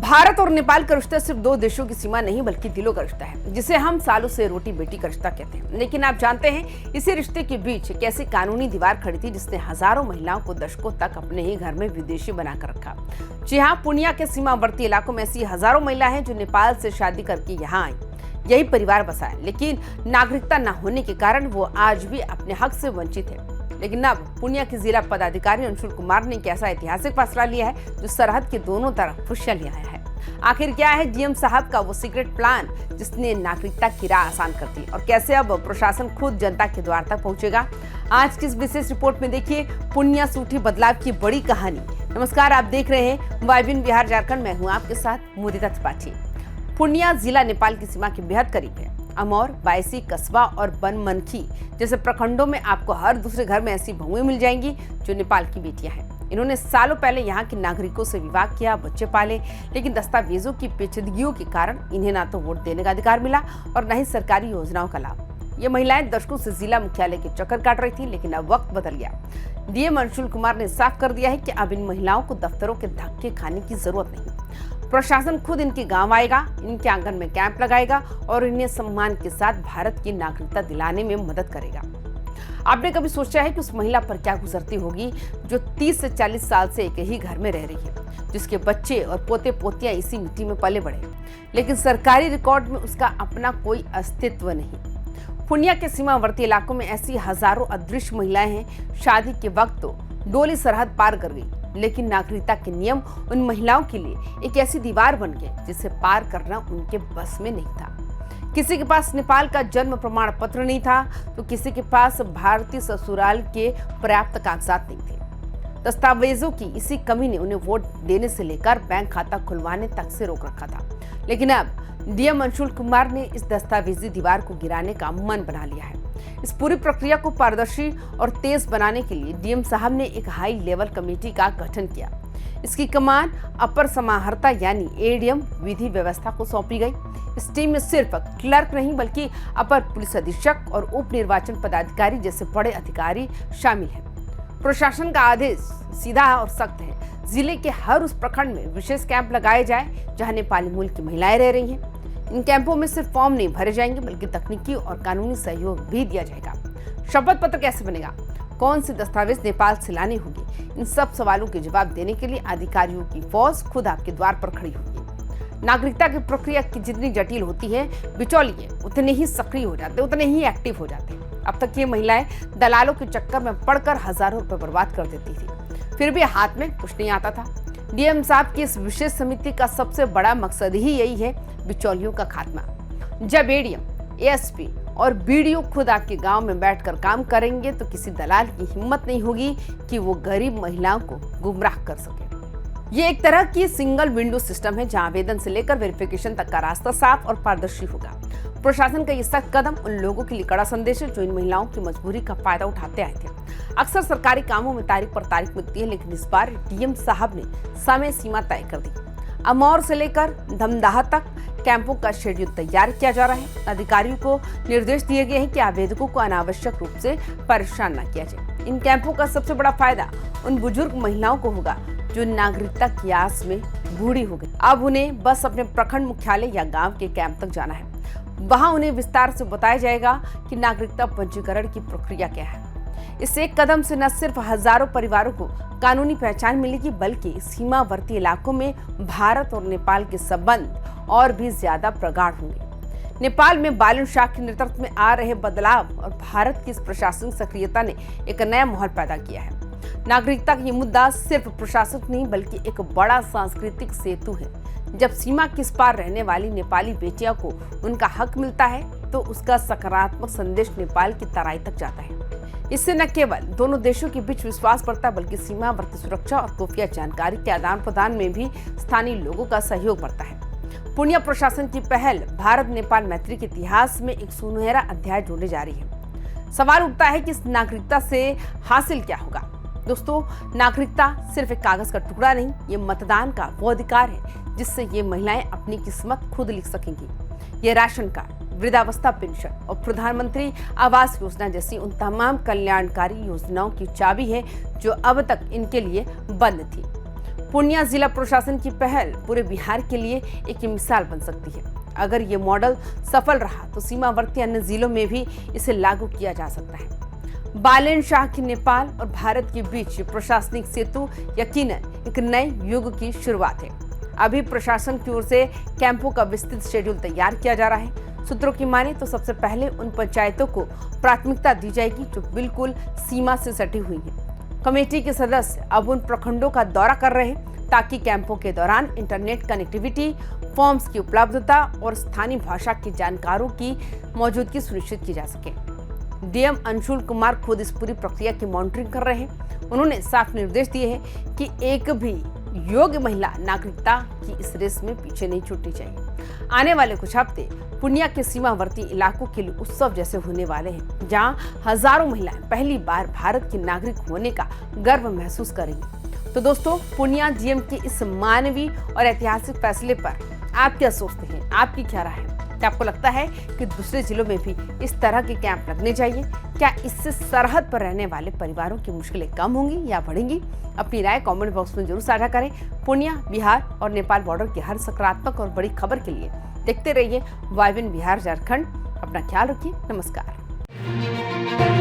भारत और नेपाल का रिश्ता सिर्फ दो देशों की सीमा नहीं बल्कि दिलों का रिश्ता है, जिसे हम सालों से रोटी बेटी का रिश्ता कहते हैं। लेकिन आप जानते हैं इसी रिश्ते के बीच एक ऐसी कानूनी दीवार खड़ी थी जिसने हजारों महिलाओं को दशकों तक अपने ही घर में विदेशी बनाकर रखा। जी हाँ, पूर्णिया के सीमावर्ती इलाकों में ऐसी हजारों महिलाएं हैं जो नेपाल से शादी करके यहाँ आई, यही परिवार बसा है, लेकिन नागरिकता न होने के कारण वो आज भी अपने हक से वंचित है। लेकिन अब पूर्णिया के जिला पदाधिकारी अंशुल कुमार ने एक ऐसा ऐतिहासिक फैसला लिया है जो सरहद के दोनों तरफ खुशियां ले आया है। आखिर क्या है डीएम साहब का वो सीक्रेट प्लान जिसने नागरिकता की राह आसान कर दी, और कैसे अब प्रशासन खुद जनता के द्वार तक पहुंचेगा? आज की इस विशेष रिपोर्ट में देखिए पूर्णिया से उठी बदलाव की बड़ी कहानी। नमस्कार, आप देख रहे हैं वाइबिन बिहार झारखंड। मैं हूँ आपके साथ मुदिता त्रिपाठी। पूर्णिया जिला नेपाल की सीमा के बेहद करीब है। अमौर, बायसी, कस्बा और बनमनखी जैसे प्रखंडों में आपको हर दूसरे घर में ऐसी बहुएं मिल जाएंगी जो नेपाल की बेटियां हैं। इन्होंने सालों पहले यहाँ के नागरिकों से विवाह किया, बच्चे पाले, लेकिन दस्तावेजों की पेचीदगियों के कारण इन्हें ना तो वोट देने का अधिकार मिला और न ही सरकारी योजनाओं का लाभ। ये महिलाएं दशकों से जिला मुख्यालय के चक्कर काट रही थी, लेकिन अब वक्त बदल गया। डीएम अंशुल कुमार ने साफ कर दिया है कि अब इन महिलाओं को दफ्तरों के धक्के खाने की जरूरत नहीं। प्रशासन खुद इनके गांव आएगा, इनके आंगन में कैंप लगाएगा और इन्हें सम्मान के साथ भारत की नागरिकता दिलाने में मदद करेगा। आपने कभी सोचा है कि उस महिला पर क्या गुजरती होगी जो 30 से 40 साल से एक ही घर में रह रही है, जिसके बच्चे और पोते पोतियां इसी मिट्टी में पले बढ़े, लेकिन सरकारी रिकॉर्ड में उसका अपना कोई अस्तित्व नहीं। पूर्णिया के सीमावर्ती इलाकों में ऐसी हजारों अदृश्य महिलाएं हैं। शादी के वक्त तो डोली सरहद पार कर गई, लेकिन नागरिकता के नियम उन महिलाओं के लिए एक ऐसी दीवार बन गए जिसे पार करना उनके बस में नहीं था। किसी के पास नेपाल का जन्म प्रमाण पत्र नहीं था तो किसी के पास भारतीय ससुराल के पर्याप्त कागजात नहीं थे। दस्तावेजों की इसी कमी ने उन्हें वोट देने से लेकर बैंक खाता खुलवाने तक से रोक रखा था। लेकिन अब डीएम अंशुल कुमार ने इस दस्तावेजी दीवार को गिराने का मन बना लिया है। इस पूरी प्रक्रिया को पारदर्शी और तेज बनाने के लिए डीएम साहब ने एक हाई लेवल कमेटी का गठन किया। इसकी कमान अपर समाहर्ता यानी एडीएम विधि व्यवस्था को सौंपी गई। इस टीम में सिर्फ क्लर्क नहीं बल्कि अपर पुलिस अधीक्षक और उप निर्वाचन पदाधिकारी जैसे बड़े अधिकारी शामिल हैं। प्रशासन का आदेश सीधा और सख्त है। जिले के हर उस प्रखंड में विशेष कैंप लगाए जाए जहां नेपाली मूल की महिलाएं रह रही हैं। इन कैंपों में सिर्फ फॉर्म नहीं भरे जाएंगे बल्कि तकनीकी और कानूनी सहयोग भी दिया जाएगा। शपथ पत्र कैसे बनेगा, कौन से दस्तावेज नेपाल से लाने होंगे, इन सब सवालों के जवाब देने के लिए अधिकारियों की फौज खुद आपके द्वार पर खड़ी होगी। नागरिकता की प्रक्रिया की जितनी जटिल होती है, बिचौलिए उतने ही सक्रिय हो जाते, उतने ही एक्टिव हो जाते हैं। अब तक ये महिलाएं दलालों के चक्कर में पड़कर हजारों रुपए बर्बाद कर देती थी, फिर भी हाथ में कुछ नहीं आता था। डीएम साहब की इस विशेष समिति का सबसे बड़ा मकसद ही यही है, बिचौलियों का खात्मा। जब एडीएम, एएसपी और बीडीओ खुद आपके गांव में बैठकर काम करेंगे तो किसी दलाल की हिम्मत नहीं होगी कि वो गरीब महिलाओं को गुमराह कर सके। ये एक तरह की सिंगल विंडो सिस्टम है जहां आवेदन से लेकर वेरिफिकेशन तक का रास्ता साफ और पारदर्शी होगा। प्रशासन का ये सख्त कदम उन लोगों के लिए कड़ा संदेश है जो इन महिलाओं की मजबूरी का फायदा उठाते आए थे। अक्सर सरकारी कामों में तारीख पर तारीख मिलती है, लेकिन इस बार डीएम साहब ने समय सीमा तय कर दी। अमौर से लेकर धमदाहा तक कैंपों का शेड्यूल तैयार किया जा रहा है। अधिकारियों को निर्देश दिए गए हैं कि आवेदकों को अनावश्यक रूप से परेशान न किया जाए। इन कैंपों का सबसे बड़ा फायदा उन बुजुर्ग महिलाओं को होगा जो नागरिकता की आस में बूढ़ी हो गई। अब उन्हें बस अपने प्रखंड मुख्यालय या गांव के कैंप तक जाना है। वहां उन्हें विस्तार से बताया जाएगा कि नागरिकता पंजीकरण की प्रक्रिया क्या है। इस एक कदम से न सिर्फ हजारों परिवारों को कानूनी पहचान मिलेगी बल्कि सीमावर्ती इलाकों में भारत और नेपाल के संबंध और भी ज्यादा प्रगाढ़ होंगे। नेपाल में बालन शाह के नेतृत्व में आ रहे बदलाव और भारत की इस प्रशासनिक सक्रियता ने एक नया माहौल पैदा किया है। नागरिकता का ये मुद्दा सिर्फ प्रशासनिक नहीं बल्कि एक बड़ा सांस्कृतिक सेतु है। जब सीमा किस पार रहने वाली नेपाली बेटियों को उनका हक मिलता है तो उसका सकारात्मक संदेश नेपाल की तराई तक जाता है। इससे न केवल दोनों देशों के बीच विश्वास बढ़ता बल्कि सीमावर्ती सुरक्षा और खुफिया जानकारी के आदान प्रदान में भी स्थानीय लोगों का सहयोग बढ़ता है। पूर्णिया प्रशासन की पहल भारत नेपाल मैत्री के इतिहास में एक सुनहरा अध्याय जोड़ने जा रही है। सवाल उठता है कि इस नागरिकता से हासिल क्या होगा? दोस्तों, नागरिकता सिर्फ एक कागज का टुकड़ा नहीं, ये मतदान का वो अधिकार है जिससे ये महिलाएं अपनी किस्मत खुद लिख सकेंगी। ये राशन कार्ड, वृद्धावस्था पेंशन और प्रधानमंत्री आवास योजना जैसी उन तमाम कल्याणकारी योजनाओं की चाबी है जो अब तक इनके लिए बंद थी। पूर्णिया जिला प्रशासन की पहल पूरे बिहार के लिए एक मिसाल बन सकती है। अगर ये मॉडल सफल रहा तो सीमावर्ती अन्य जिलों में भी इसे लागू किया जा सकता है। बालेन शाह की नेपाल और भारत के बीच प्रशासनिक सेतु यकीनन एक नए युग की शुरुआत है। अभी प्रशासन की ओर से कैंपों का विस्तृत शेड्यूल तैयार किया जा रहा है। सूत्रों की माने तो सबसे पहले उन पंचायतों को प्राथमिकता दी जाएगी जो बिल्कुल सीमा से सटी हुई है। कमेटी के सदस्य अब उन प्रखंडों का दौरा कर रहे हैं ताकि कैंपों के दौरान इंटरनेट कनेक्टिविटी, फॉर्म्स की उपलब्धता और स्थानीय भाषा के जानकारों की मौजूदगी सुनिश्चित की जा सके। डीएम अंशुल कुमार खुद इस पूरी प्रक्रिया की मॉनिटरिंग कर रहे हैं। उन्होंने साफ निर्देश दिए हैं कि एक भी योग्य महिला नागरिकता की इस रेस में पीछे नहीं छूटनी चाहिए। आने वाले कुछ हफ्ते पूर्णिया के सीमावर्ती इलाकों के लिए उत्सव जैसे होने वाले हैं, जहां हजारों महिलाएं पहली बार भारत की नागरिक होने का गर्व महसूस करेंगी। तो दोस्तों, पूर्णिया डीएम के इस मानवीय और ऐतिहासिक फैसले पर आप क्या सोचते हैं? आपकी क्या राय है? क्या आपको लगता है कि दूसरे जिलों में भी इस तरह के कैंप लगने चाहिए? क्या इससे सरहद पर रहने वाले परिवारों की मुश्किलें कम होंगी या बढ़ेंगी? अपनी राय कमेंट बॉक्स में जरूर साझा करें। पूर्णिया, बिहार और नेपाल बॉर्डर की हर सकारात्मक और बड़ी खबर के लिए देखते रहिए वाइवन बिहार झारखंड। अपना ख्याल रखिए। नमस्कार।